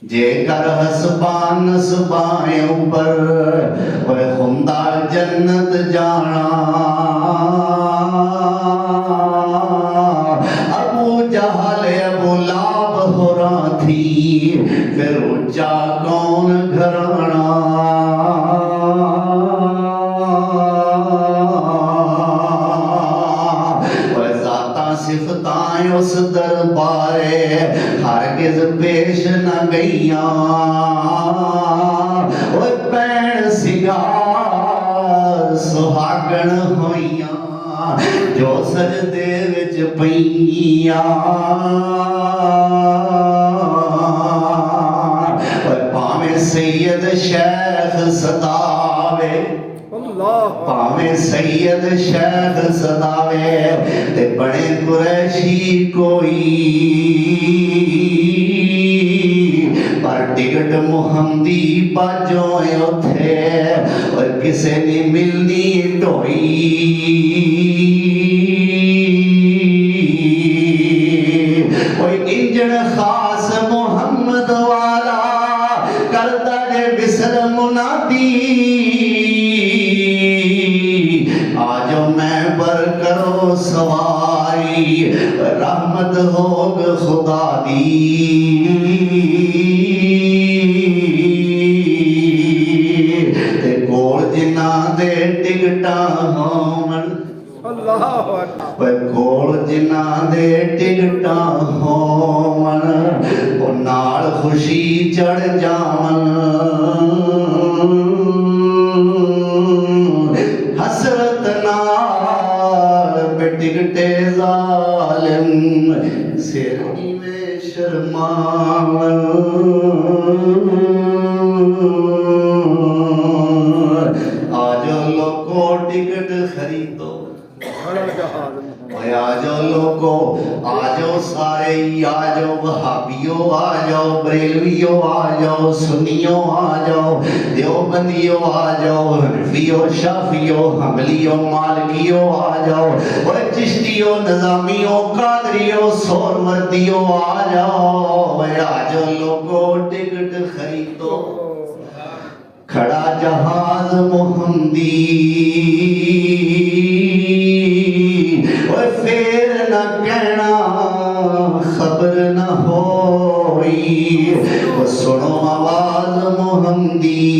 जेकर हसबान नसबाए ऊपर वह हुंदा जन्नत जाना। अबू जहल अबू लाभ होरा थी फिर ऊंचा कौन घराना। सिफताएं उस दरबारे हरगिज पेश न गईया। भैन सिगार सुहागण होइया जो सजदे विच पईया। भावें सैयद शेख सदावे भावें सैयद शेख सदावे ते बड़े कुरैशी कोई पर टिकट मुहम्मदी बाजो उथे और किसे ने मिलनी ढोई। कोई इंजन खास मुहम्मद वाला करदा जे विसर मुनादी। आज मैं पर करो सवारी रहमत होग खुदा दी। ते कोल जिन्ना दे टिकटा होवन कोल जिन्ना दे टिकटा होवन ओ नाल खुशी चढ़ जावन। हसरत नाल टिकटे जालिम सिर में शर्मावन। आजो लोगो टिकट खरीदो आजो लोगो आजो सारे आजो वहाबियो आजो बरेलवियो आजो सुन्नियो आजो देवबंदियो आजो हनफियो शाफियो हमलियो मालकियो आजो और चिश्तियो निजामियो कादरियो सोरवर्दियो आजो आजो लोगो टिकट खरीदो। खड़ा जहाज मुहम्मदी फिर न कहना खबर न होई सुनो आवाज मुहम्मदी।